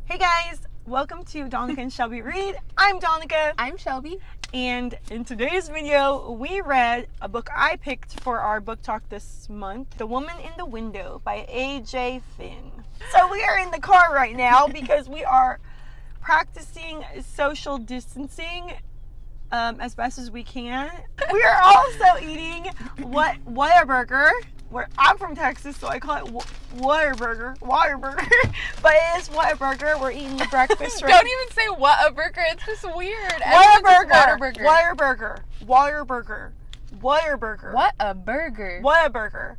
Hey guys, welcome to Donica and Shelby Read. I'm Donica. I'm Shelby. And in today's video, we read a book I picked for our book talk this month, The Woman in the Window by A.J. Flynn. So we are in the car right now because we are practicing social distancing as best as we can. We are also eating Whataburger. I'm from Texas, so I call it Whataburger, but it is Whataburger. We're eating the breakfast right. Don't even say Whataburger. It's just weird. Whataburger.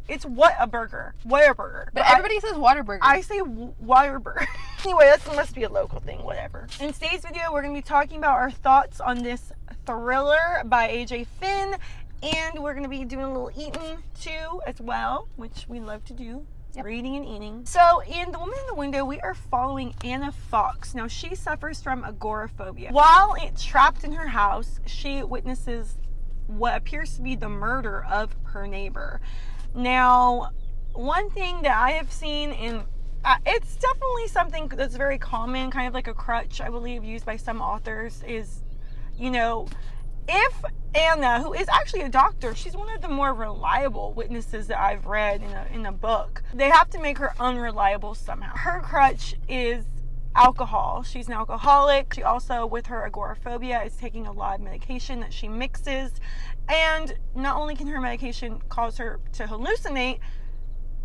It's Whataburger. But everybody says Whataburger. I say Whataburger. Anyway, this must be a local thing, whatever. In today's video, we're going to be talking about our thoughts on this thriller by A.J. Flynn. And we're going to be doing a little eating too as well, which we love to do. Yep. Reading and eating. So in The Woman in the Window, we are following Anna Fox. Now she suffers from agoraphobia. While trapped in her house, she witnesses what appears to be the murder of her neighbor. Now, one thing that I have seen it's definitely something that's very common, kind of like a crutch, I believe, used by some authors is, if Anna, who is actually a doctor, she's one of the more reliable witnesses that I've read in a book. They have to make her unreliable somehow. Her crutch is alcohol. She's an alcoholic. She also, with her agoraphobia, is taking a lot of medication that she mixes. And not only can her medication cause her to hallucinate,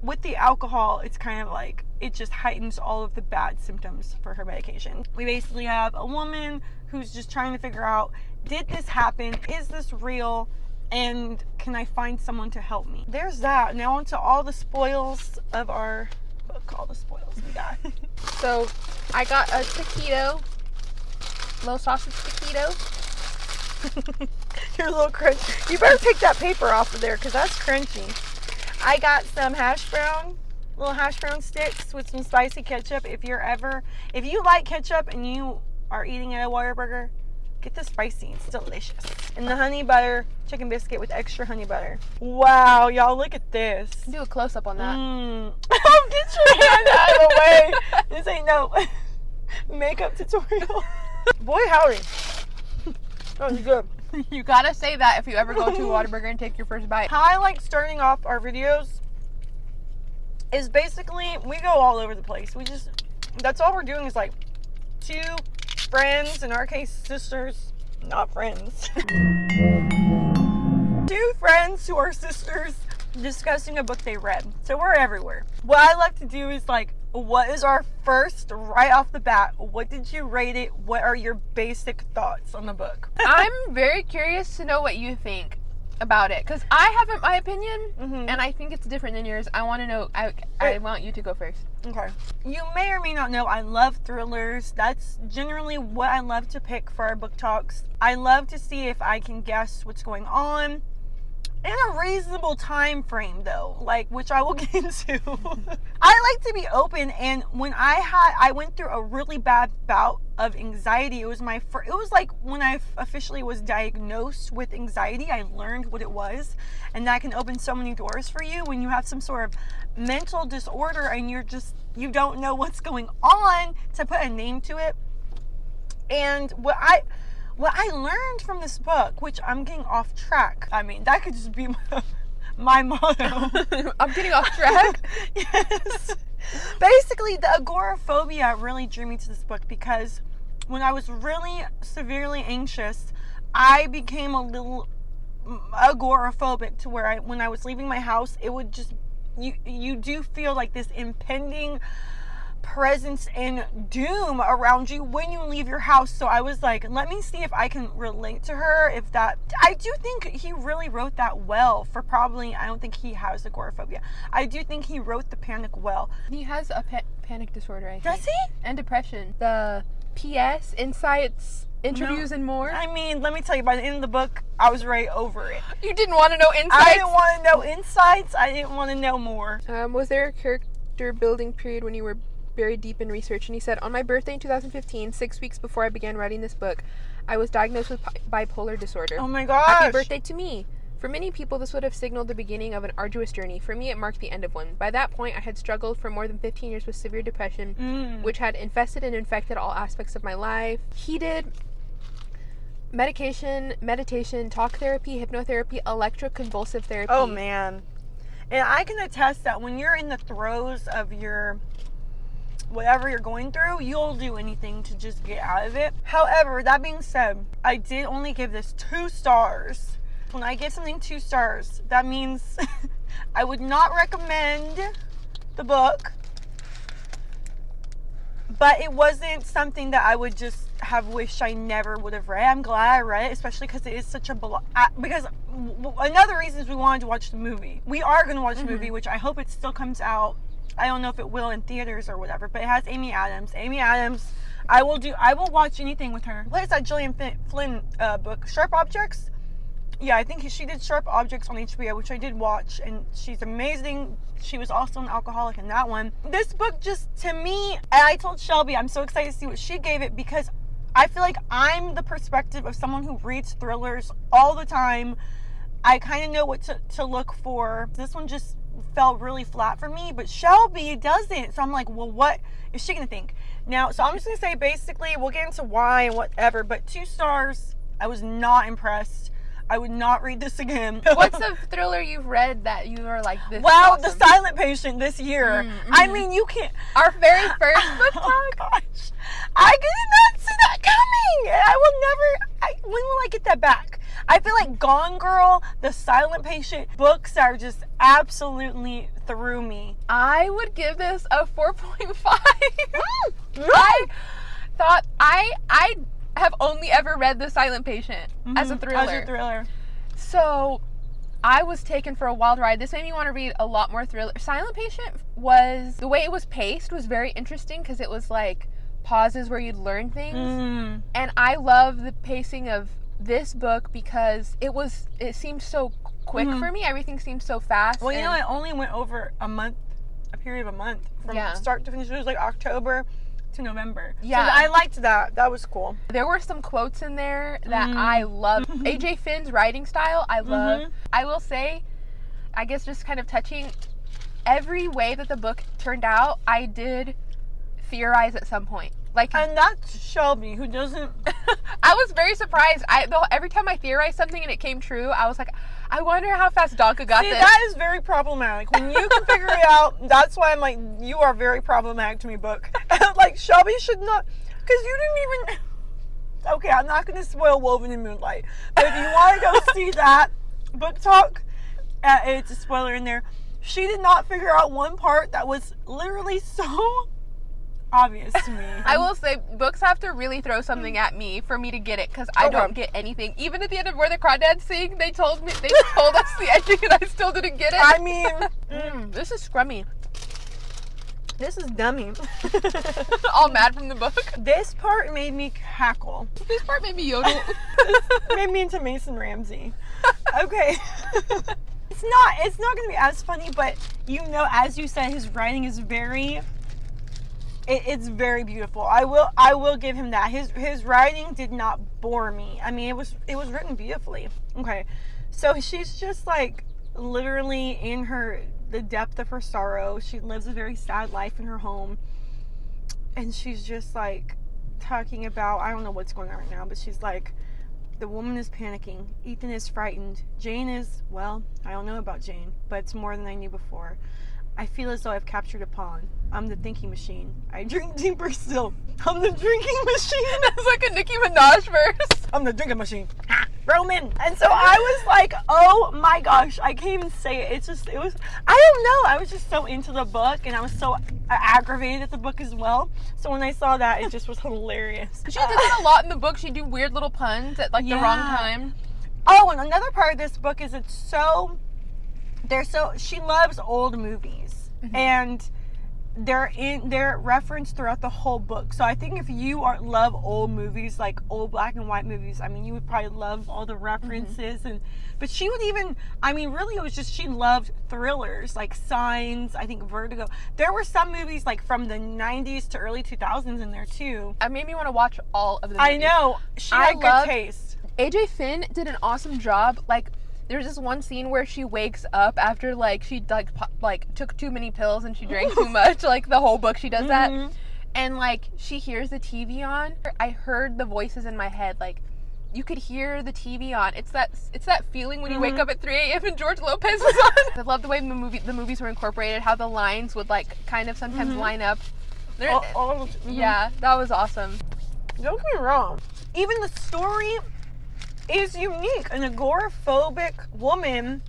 with the alcohol, it's kind of like, it just heightens all of the bad symptoms for her medication. We basically have a woman who's just trying to figure out, did this happen? Is this real? And can I find someone to help me? There's that. Now on to all the spoils of our book, all the spoils we got. So, I got a taquito, little sausage taquito. You're a little crunchy. You better take that paper off of there because that's crunchy. I got some little hash brown sticks with some spicy ketchup. If you like ketchup and you are eating at a Whataburger, get the spicy. It's delicious. And the honey butter chicken biscuit with extra honey butter. Wow, y'all, look at this. Do a close up on that. Oh, get your hand out of the way. This ain't no makeup tutorial. Boy, howdy. That was good. You gotta say that if you ever go to a Whataburger and take your first bite. How I like starting off our videos is basically we go all over the place. That's all we're doing is like two friends, in our case sisters, not friends. Two friends who are sisters discussing a book they read. So we're everywhere. What I like to do is like, what is our first, right off the bat, what did you rate it? What are your basic thoughts on the book? I'm very curious to know what you think about it, because I have my opinion, and I think it's different than yours. I want to know, I want you to go first. Okay. You may or may not know I love thrillers. That's generally what I love to pick for our book talks. I love to see if I can guess what's going on in a reasonable time frame, though, which I will get into. I like to be open, and when I went through a really bad bout of anxiety. It was like when I officially was diagnosed with anxiety, I learned what it was, and that can open so many doors for you when you have some sort of mental disorder and you don't know what's going on, to put a name to it. And what I learned from this book, which I'm getting off track. I mean, that could just be my motto. I'm getting off track? Yes. Basically, the agoraphobia really drew me to this book because when I was really severely anxious, I became a little agoraphobic to where when I was leaving my house, it would just, you do feel like this impending presence and doom around you when you leave your house. So I was like, let me see if I can relate to her. I do think he really wrote that well for probably, I don't think he has agoraphobia. I do think he wrote the panic well. He has a panic disorder, I think. Does he? And depression. The PS, insights, interviews, and more. I mean, let me tell you, by the end of the book, I was right over it. You didn't want to know insights? I didn't want to know insights. I didn't want to know more. Was there a character building period when you were buried deep in research? And he said, on my birthday in 2015, 6 weeks before I began writing this book, I was diagnosed with bipolar disorder. Oh my gosh. Happy birthday to me. For many people, this would have signaled the beginning of an arduous journey. For me, it marked the end of one. By that point, I had struggled for more than 15 years with severe depression, which had infested and infected all aspects of my life. Heated medication, meditation, talk therapy, hypnotherapy, electroconvulsive therapy. Oh, man. And I can attest that when you're in the throes of your whatever you're going through, you'll do anything to just get out of it. However, that being said, I did only give this 2 stars. When I give something 2 stars, that means I would not recommend the book, but it wasn't something that I would just have wished I never would have read. I'm glad I read it, especially because it is such a because another reason is we wanted to watch the movie. We are going to watch the movie, which I hope it still comes out. I don't know if it will in theaters or whatever, but it has Amy Adams. Amy Adams, I will watch anything with her. What is that Gillian Flynn book? Sharp Objects? Yeah, I think she did Sharp Objects on HBO, which I did watch, and she's amazing. She was also an alcoholic in that one. This book just, to me, and I told Shelby, I'm so excited to see what she gave it, because I feel like I'm the perspective of someone who reads thrillers all the time. I kind of know what to look for. This one just felt really flat for me, but Shelby doesn't. So I'm like, well, what is she gonna think? Now, so I'm just gonna say, basically, we'll get into why and whatever, but 2 stars. I was not impressed. I would not read this again. What's the thriller you've read that you were like, this well, is awesome? The Silent Patient this year. I mean, you can't. Our very first book talk? Oh, gosh. I did not see that coming. I will never. When will I get that back? I feel like Gone Girl, The Silent Patient books are just absolutely through me. I would give this a 4.5. I thought I have only ever read The Silent Patient as a thriller. As a thriller. So I was taken for a wild ride. This made me want to read a lot more thriller. Silent Patient was, the way it was paced was very interesting because it was like pauses where you'd learn things. And I love the pacing of this book because it seemed so quick for me. Everything seemed so fast. Well, you know, it only went over a period of a month from start to finish. It was like October to November. Yeah. So I liked that. That was cool. There were some quotes in there that I loved. AJ Finn's writing style, I love. I will say, I guess just kind of touching, every way that the book turned out, I did theorize at some point. Like, and that's Shelby, who doesn't. I was very surprised. Every time I theorized something and it came true, I was like, I wonder how fast Donica got this. That is very problematic. When you can figure it out, that's why I'm like, you are very problematic to me, book. Like, Shelby should not, because you didn't even. Okay, I'm not going to spoil Woven in Moonlight, but if you want to go see that book talk, it's a spoiler in there. She did not figure out one part that was literally so obvious to me. I will say, books have to really throw something at me for me to get it, because I don't get anything. Even at the end of Where the Crawdads Sing, they told us the ending and I still didn't get it. I mean, this is scrummy. This is dummy. All mad from the book. This part made me cackle. This part made me yodel. This made me into Mason Ramsey. Okay. It's not going to be as funny, but you know, as you said, his writing is it's very beautiful. I will give him that. His writing did not bore me. I mean, it was written beautifully. Okay. So she's just like literally in the depth of her sorrow. She lives a very sad life in her home. And she's just like talking about, I don't know what's going on right now, but she's like, the woman is panicking. Ethan is frightened. Jane is, well, I don't know about Jane, but it's more than I knew before. I feel as though I've captured a pawn. I'm the thinking machine. I drink deeper still. I'm the drinking machine. It's like a Nicki Minaj verse. I'm the drinking machine. Roman. And so I was like, oh my gosh, I can't even say it. I don't know. I was just so into the book, and I was so aggravated at the book as well. So when I saw that, it just was hilarious. She did that a lot in the book. She'd do weird little puns at like the wrong time. Oh, and another part of this book is she loves old movies, and they're referenced throughout the whole book. So I think if you love old movies, like old black and white movies, I mean, you would probably love all the references. But she would even, I mean, really, it was just, she loved thrillers like Signs, I think Vertigo. There were some movies like from the 90s to early 2000s in there too. It made me want to watch all of them. I know. She had good taste. AJ Finn did an awesome job. Like, there's this one scene where she wakes up after, like, she, like took too many pills and she drank too much. Like, the whole book she does that. And, like, she hears the TV on. I heard the voices in my head, like, you could hear the TV on. It's that feeling when you wake up at 3 a.m. and George Lopez is on. I love the way the movies were incorporated, how the lines would, like, kind of sometimes line up. Yeah, that was awesome. Don't get me wrong. Even the story is unique. An agoraphobic woman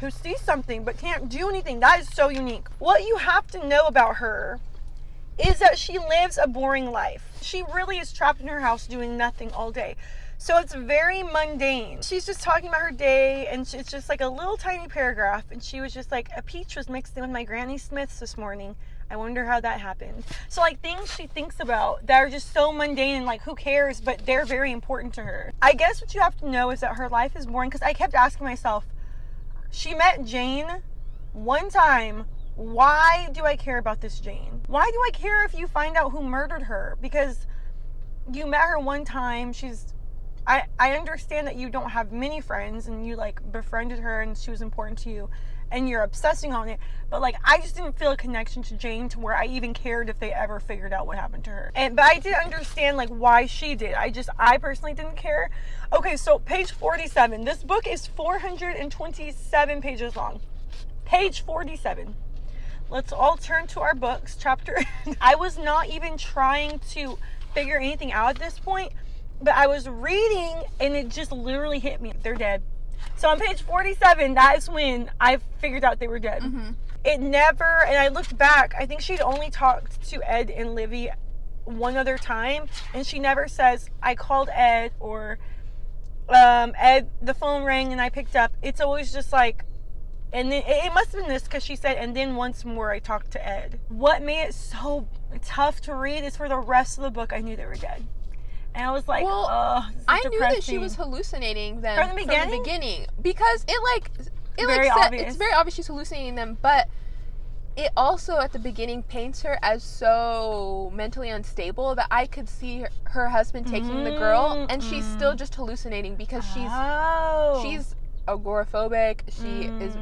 who sees something but can't do anything. That is so unique. What you have to know about her is that she lives a boring life. She really is trapped in her house doing nothing all day. So it's very mundane. She's just talking about her day, and it's just like a little tiny paragraph. And she was just like, a peach was mixed in with my Granny Smith's this morning. I wonder how that happened. So, like, things she thinks about that are just so mundane and, like, who cares? But they're very important to her. I guess what you have to know is that her life is boring, because I kept asking myself, she met Jane one time. Why do I care about this Jane? Why do I care if you find out who murdered her? Because you met her one time. I understand that you don't have many friends, and you, like, befriended her and she was important to you and you're obsessing on it, but, like, I just didn't feel a connection to Jane to where I even cared if they ever figured out what happened to her. But I did understand, like, why she did. I personally didn't care. Okay, so page 47. This book is 427 pages long. Page 47. Let's all turn to our books. Chapter. I was not even trying to figure anything out at this point, but I was reading and it just literally hit me. They're dead. So on page 47, that is when I figured out they were dead. It never, and I looked back, I think she'd only talked to Ed and Livy one other time, and she never says, I called Ed, or Ed, the phone rang and I picked up. It's always just like, and then it must have been this, because she said, and then once more I talked to Ed. What made it so tough to read is for the rest of the book I knew they were dead. And I was like, well, I knew that she was hallucinating them from the beginning, because it's very obvious she's hallucinating them, but it also at the beginning paints her as so mentally unstable that I could see her husband taking the girl, and she's still just hallucinating because she's agoraphobic. She is,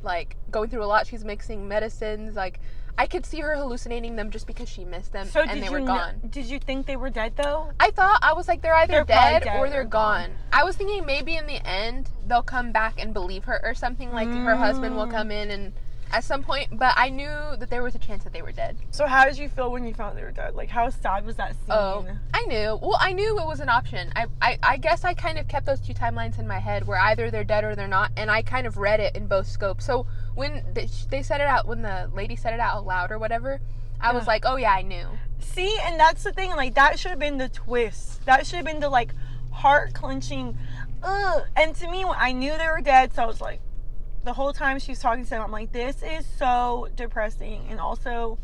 like, going through a lot. She's mixing medicines. Like, I could see her hallucinating them just because she missed them, and they were gone. Did you think they were dead, though? I was like, they're either dead or they're gone. I was thinking maybe in the end they'll come back and believe her or something, like her husband will come in and at some point, but I knew that there was a chance that they were dead. So how did you feel when you found they were dead? Like, how sad was that scene? Oh, I knew. Well, I knew it was an option. I guess I kind of kept those two timelines in my head where either they're dead or they're not, and I kind of read it in both scopes. So when they said it out, when the lady said it out loud or whatever, I was like, oh yeah, I knew. See, and that's the thing, like, that should have been the twist. That should have been the, like, heart-clenching, and to me, I knew they were dead, so I was like, the whole time she was talking to them, I'm like, this is so depressing, and also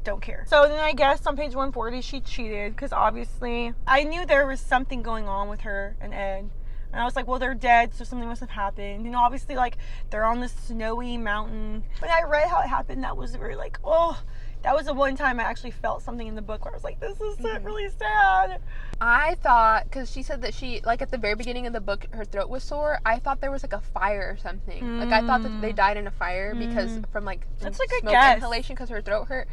don't care. So then I guess on page 140 she cheated, because obviously I knew there was something going on with her and Ed, and I was like, well, they're dead, so something must have happened. You know, obviously, like, they're on this snowy mountain. When I read how it happened, that was very, like, oh, that was the one time I actually felt something in the book where I was like, this is really sad. I thought, because she said that she, like, at the very beginning of the book, her throat was sore. I thought there was, like, a fire or something. Like, I thought that they died in a fire because from, like, that's like smoke inhalation because her throat hurt.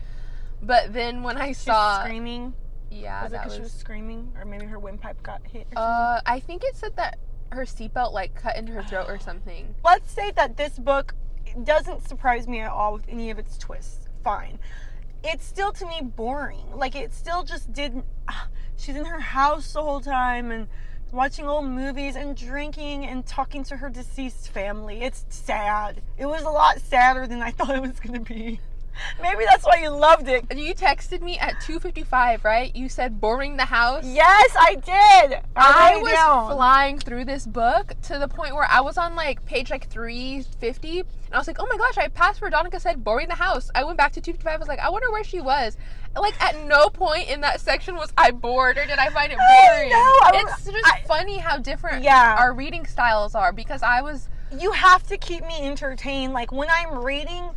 But then when I saw... screaming? Yeah, was it because she was screaming? Or maybe her windpipe got hit or something? I think it said that her seatbelt, like, cut into her throat or something. Let's say that this book doesn't surprise me at all with any of its twists. Fine. It's still, to me, boring. Like, it still just didn't... she's in her house the whole time and watching old movies and drinking and talking to her deceased family. It's sad. It was a lot sadder than I thought it was going to be. Maybe that's why you loved it. You texted me at 2:55, right? You said boring the house. Yes, I did. I was flying through this book to the point where I was on, like, page, like, 350, and I was like, oh my gosh, I passed where Donica said boring the house. I went back to 2:55. I was like, I wonder where she was. Like, at no point in that section was I bored or did I find it boring. It's just funny how different our reading styles are, because you have to keep me entertained. Like, when I'm reading...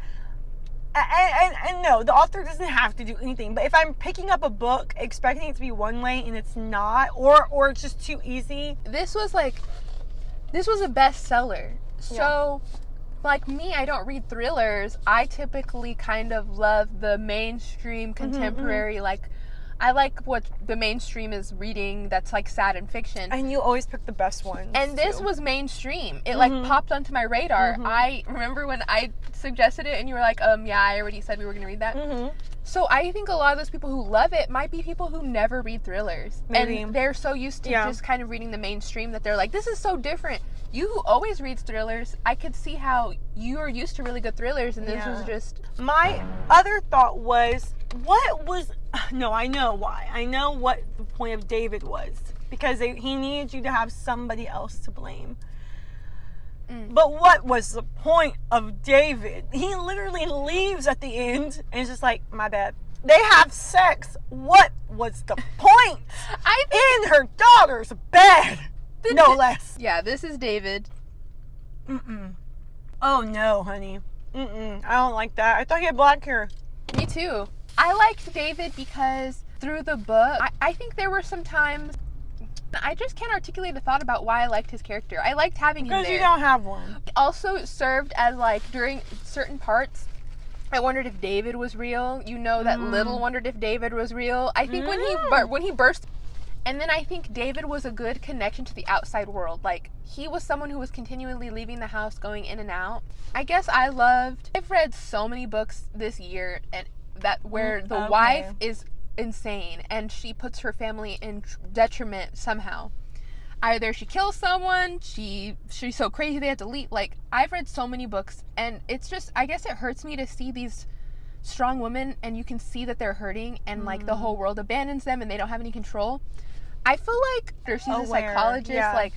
And no, the author doesn't have to do anything. But if I'm picking up a book expecting it to be one way and it's not, or it's just too easy. This was a bestseller. So, like me, I don't read thrillers. I typically kind of love the mainstream contemporary, like, I like what the mainstream is reading that's, like, sad and fiction. And you always pick the best ones. And this was mainstream. It, like, popped onto my radar. I remember when I suggested it and you were like, yeah, I already said we were going to read that. So I think a lot of those people who love it might be people who never read thrillers. Maybe. And they're so used to just kind of reading the mainstream that they're like, this is so different. You who always reads thrillers, I could see how you are used to really good thrillers, and this was just... My other thought was, no, I know why. I know what the point of David was. Because he needed you to have somebody else to blame. But what was the point of David? He literally leaves at the end and is just like, my bad. They have sex. What was the point? In her daughter's bed. No less. Yeah, this is David. Oh no, honey. I don't like that. I thought he had black hair. Me too. I liked David because through the book, I think there were some times I just can't articulate a thought about why I liked his character. I liked having him there. Because you don't have one. It also served as, like, during certain parts, I wondered if David was real. You know that Little wondered if David was real. I think when he burst... And then I think David was a good connection to the outside world. Like, he was someone who was continually leaving the house, going in and out. I guess I've read so many books this year and where the wife is insane and she puts her family in detriment somehow. Either she kills someone, she's so crazy they have to leave. Like, I've read so many books and it's just, I guess it hurts me to see these strong women and you can see that they're hurting and like the whole world abandons them and they don't have any control. I feel like she's a psychologist, like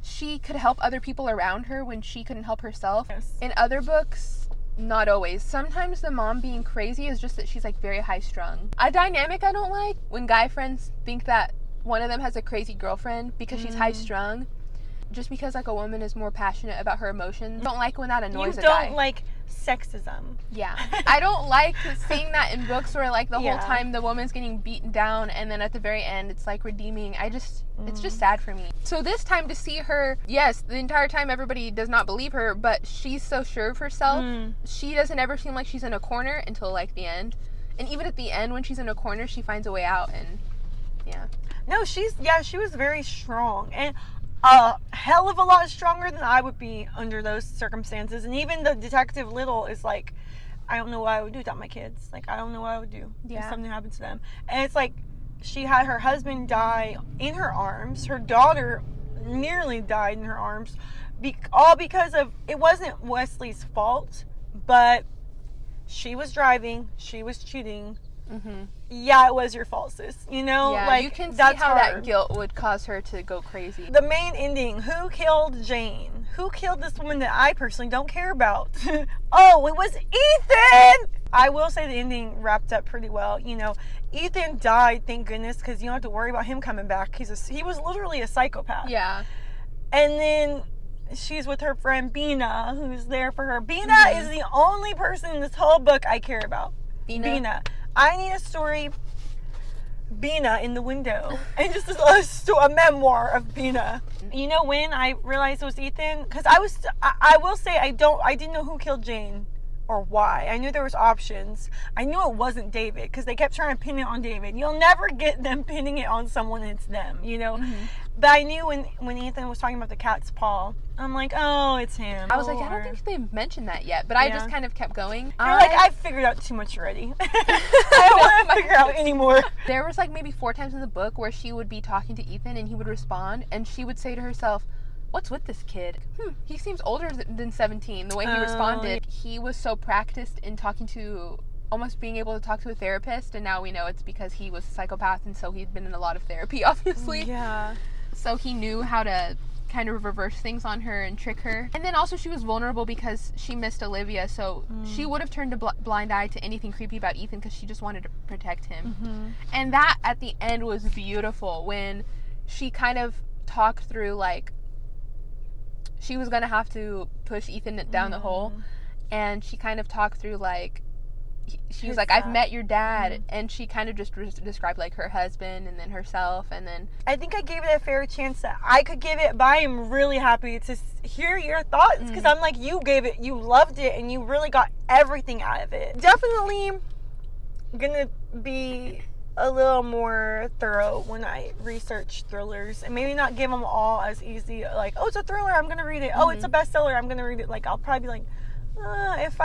she could help other people around her when she couldn't help herself. Yes. In other books, not always. Sometimes the mom being crazy is just that she's like very high strong. A dynamic I don't like when guy friends think that one of them has a crazy girlfriend because she's high strung. Just because like a woman is more passionate about her emotions. I don't like when that annoys a guy. You don't like sexism. Yeah. I don't like seeing that in books where like the whole time the woman's getting beaten down and then at the very end it's like redeeming. It's just sad for me. So this time to see her, yes, the entire time everybody does not believe her, but she's so sure of herself. She doesn't ever seem like she's in a corner until like the end. And even at the end when she's in a corner, she finds a way out and No, she was very strong. And a hell of a lot stronger than I would be under those circumstances. And even the detective Little is like, I don't know what I would do without my kids. Like, I don't know what I would do if something happened to them. And it's like, she had her husband die in her arms. Her daughter nearly died in her arms. All because of, it wasn't Wesley's fault, but she was driving, she was cheating. Yeah, it was your fault, sis. You know, like, you can see that's how hard. that guilt would cause her to go crazy. The main ending, who killed Jane? Who killed this woman that I personally don't care about? Oh, it was Ethan! I will say the ending wrapped up pretty well. You know, Ethan died, thank goodness, because you don't have to worry about him coming back. He was literally a psychopath. Yeah. And then she's with her friend Bina, who's there for her. Bina is the only person in this whole book I care about. Bina. I need a story, Bina in the window, and just a memoir of Bina. You know when I realized it was Ethan? Because I will say I didn't know who killed Jane or why. I knew there was options. I knew it wasn't David because they kept trying to pin it on David. You'll never get them pinning it on someone and it's them, you know? But I knew when Ethan was talking about the cat's paw, I'm like, oh, it's him. I was like, I don't think they've mentioned that yet, but I just kind of kept going. You're like, I figured out too much already. I don't want to figure out anymore. There was like maybe 4 times in the book where she would be talking to Ethan and he would respond and she would say to herself, what's with this kid? He seems older than 17, the way he responded. He was so practiced in almost being able to talk to a therapist, and now we know it's because he was a psychopath and so he'd been in a lot of therapy, obviously. Yeah. So he knew how to kind of reverse things on her and trick her. And then also she was vulnerable because she missed Olivia, so she would have turned a blind eye to anything creepy about Ethan because she just wanted to protect him. And that at the end was beautiful when she kind of talked through like she was gonna have to push Ethan down the hole, and she kind of talked through like she His was like, I've dad. met your dad, and she kind of just described like her husband and then herself, and then I think I gave it a fair chance that I could give it, but I am really happy to hear your thoughts, because I'm like, you gave it, you loved it, and you really got everything out of it. Definitely gonna be a little more thorough when I research thrillers, and maybe not give them all as easy, like, oh, it's a thriller, I'm gonna read it. Oh, it's a bestseller, I'm gonna read it. Like, I'll probably be like, if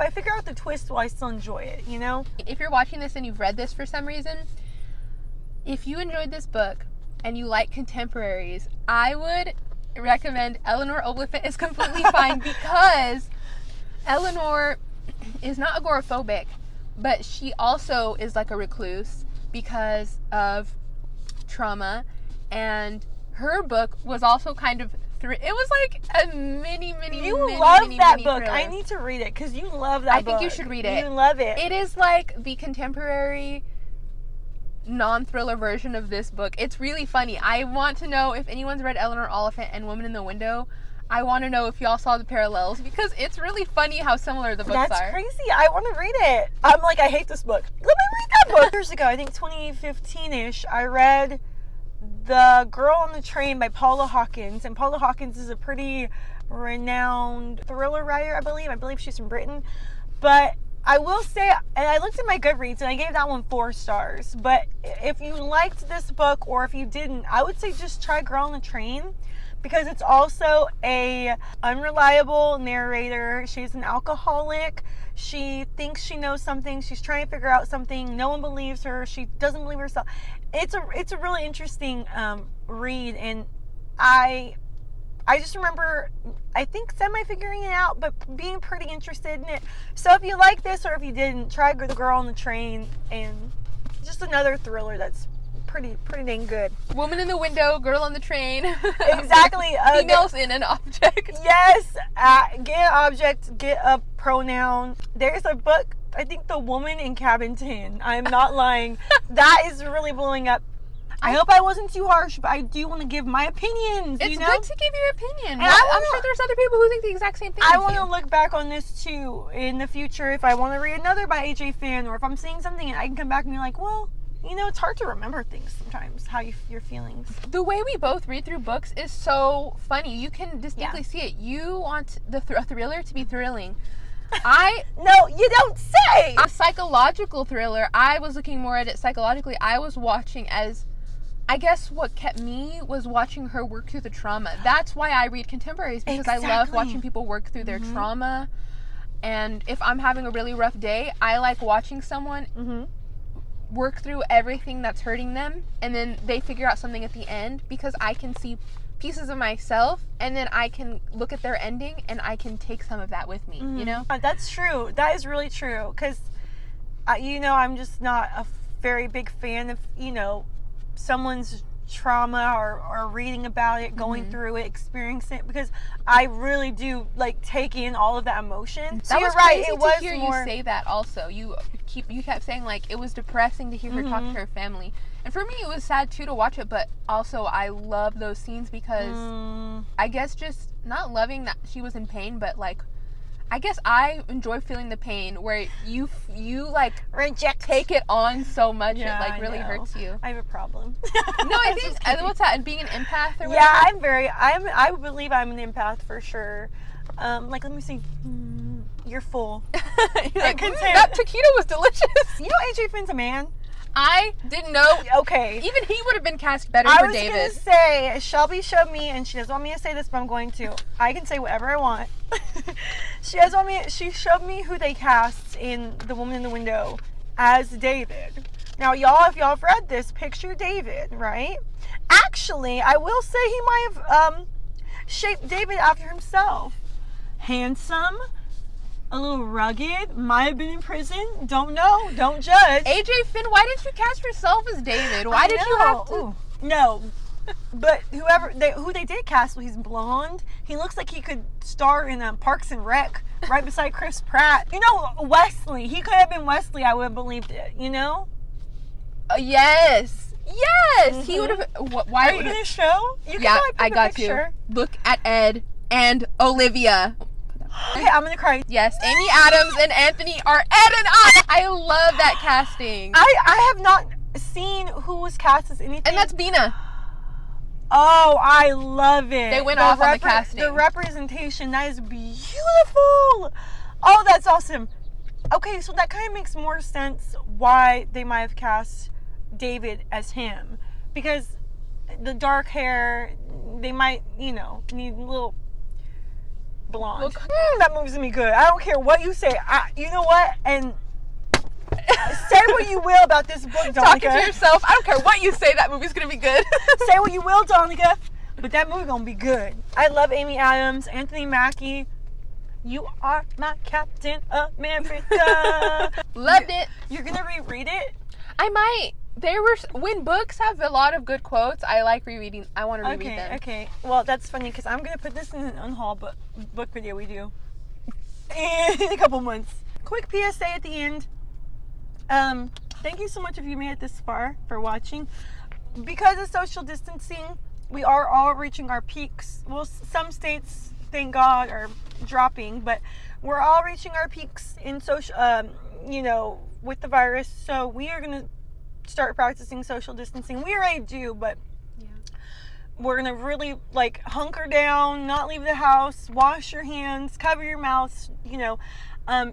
I figure out the twist, will I still enjoy it, you know? If you're watching this and you've read this for some reason, if you enjoyed this book and you like contemporaries, I would recommend Eleanor Oliphant is completely fine, because Eleanor is not agoraphobic, but she also is like a recluse because of trauma, and her book was also kind of it was like a mini love that book. thriller. I need to read it because you love that book. I think you should read it. You love it. It is like the contemporary non-thriller version of this book. It's really funny. I want to know if anyone's read Eleanor Oliphant and Woman in the Window. I want to know if y'all saw the parallels, because it's really funny how similar the books are. That's crazy. I want to read it. I'm like, I hate this book. Let me read that book. Years ago, I think 2015-ish, I read The Girl on the Train by Paula Hawkins. And Paula Hawkins is a pretty renowned thriller writer, I believe. I believe she's from Britain. But I will say, and I looked at my Goodreads and I gave that one 4 stars. But if you liked this book, or if you didn't, I would say just try Girl on the Train, because it's also a unreliable narrator. She's an alcoholic. She thinks she knows something. She's trying to figure out something. No one believes her. She doesn't believe herself. It's a really interesting read, and I just remember, I think, semi-figuring it out, but being pretty interested in it. So if you like this, or if you didn't, try The Girl on the Train, and just another thriller that's pretty dang good. Woman in the Window, Girl on the Train. Exactly. Females in an object. Yes. Get an object, get a pronoun. There's a book, I think, The Woman in Cabin 10. I'm not lying. That is really blowing up. I hope I wasn't too harsh, but I do want to give my opinions. It's you know? good to give your opinion. And I'm sure there's other people who think the exact same thing. I want to look back on this too in the future, if I want to read another by AJ Finn, or if I'm seeing something and I can come back and be like, well, you know, it's hard to remember things sometimes, how your feelings. The way we both read through books is so funny. You can distinctly see it. You want the thriller to be thrilling. No, you don't say! A psychological thriller, I was looking more at it psychologically. I was watching as, I guess what kept me was watching her work through the trauma. That's why I read contemporaries, because I love watching people work through their trauma. And if I'm having a really rough day, I like watching someone work through everything that's hurting them, and then they figure out something at the end, because I can see pieces of myself, and then I can look at their ending and I can take some of that with me, you know? That's true. That is really true, because you know, I'm just not a very big fan of, you know, someone's trauma, or reading about it, going through it, experiencing it, because I really do like take in all of that emotion. So you're right, it was to hear more... you say that also. You kept saying like it was depressing to hear her talk to her family. And for me it was sad too to watch it, but also I love those scenes because I guess just not loving that she was in pain, but like I guess I enjoy feeling the pain where you like take it on so much, it like really hurts you. I have a problem. No, I think what's that? And being an empath or whatever? Yeah, I believe I'm an empath for sure. Like, let me see. You're full. Like, that taquito was delicious. You know AJ Finn's a man? I didn't know. Okay. Even he would have been cast better for David. I was going to say, Shelby showed me, and she doesn't want me to say this, but I'm going to. I can say whatever I want. She showed me who they cast in The Woman in the Window as David. Now, y'all, if y'all have read this, picture David, right? Actually, I will say he might have shaped David after himself. Handsome, a little rugged, might have been in prison, don't know, don't judge. AJ Finn, why didn't you cast yourself as David? Why did you have to? Ooh. No, but who they did cast, well, he's blonde. He looks like he could star in Parks and Rec right beside Chris Pratt. You know, Wesley. He could have been Wesley. I would have believed it. You know? Yes. He would have. Why? Are you gonna show? You can yeah, probably put I got picture. to look at Ed and Olivia. Okay, I'm gonna cry. Yes, Amy Adams and Anthony are Ed and I love that casting. I have not seen who was cast as anything. And that's Bina. Oh, I love it. They went off on the casting. The representation, that is beautiful. Oh, that's awesome. Okay, so that kind of makes more sense why they might have cast David as him. Because the dark hair, they might, need a little blonde. That movie's gonna be good. I don't care what you say. You know what? And say what you will about this book, Donica. Talking to yourself. I don't care what you say. That movie's gonna be good. Say what you will, Donica, but that movie gonna be good. I love Amy Adams, Anthony Mackie. You are my Captain America. Loved it. You're gonna reread it? I might. When books have a lot of good quotes, I like rereading. I want to reread them. Okay. Well, that's funny because I'm gonna put this in an unhaul book video we do in a couple months. Quick PSA at the end. Thank you so much if you made it this far for watching. Because of social distancing, we are all reaching our peaks. Well, some states, thank God, are dropping, but we're all reaching our peaks in social, with the virus. So we are gonna start practicing social distancing. We already do, but we're gonna really hunker down, not leave the house, wash your hands, cover your mouths,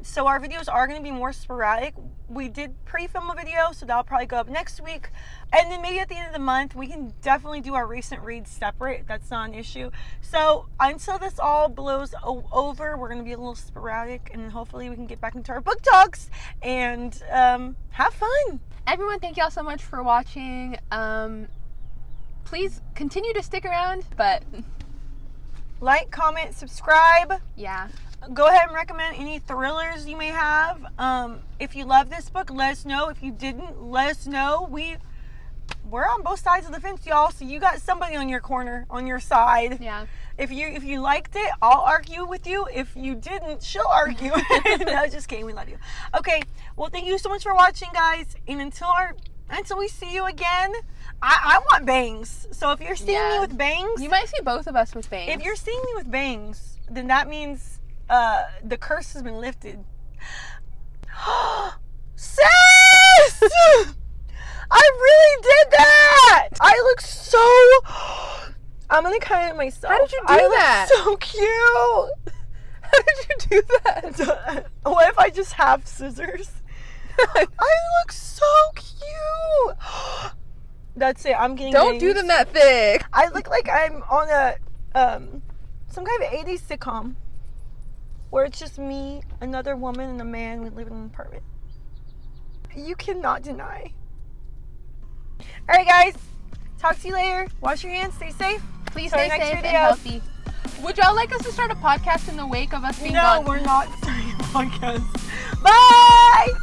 so our videos are going to be more sporadic. We did pre-film a video, so that'll probably go up next week. And then maybe at the end of the month, we can definitely do our recent reads separate. That's not an issue. So until this all blows over, we're going to be a little sporadic, and hopefully we can get back into our book talks and have fun. Everyone, thank y'all so much for watching. Please continue to stick around, but like, comment, subscribe. Yeah. Go ahead and recommend any thrillers you may have. If you love this book, let us know. If you didn't, let us know. We're on both sides of the fence, y'all. So you got somebody on your corner, on your side. Yeah. If you liked it, I'll argue with you. If you didn't, she'll argue. No, just kidding. We love you. Okay. Well, thank you so much for watching, guys. And until we see you again, I want bangs. So if you're seeing me with bangs, you might see both of us with bangs. If you're seeing me with bangs, then that means the curse has been lifted. Sis! I really did that! I look so... I'm gonna cut it myself. How did you do that? Look so cute! How did you do that? What if I just have scissors? I look so cute! That's it, I'm getting Don't do them that thick. I look like I'm on a some kind of 80s sitcom where it's just me, another woman, and a man. We live in an apartment. You cannot deny. Alright guys, talk to you later. Wash your hands, stay safe. Please stay safe and healthy. Would y'all like us to start a podcast in the wake of us being gone? No, we're not starting a podcast. Bye!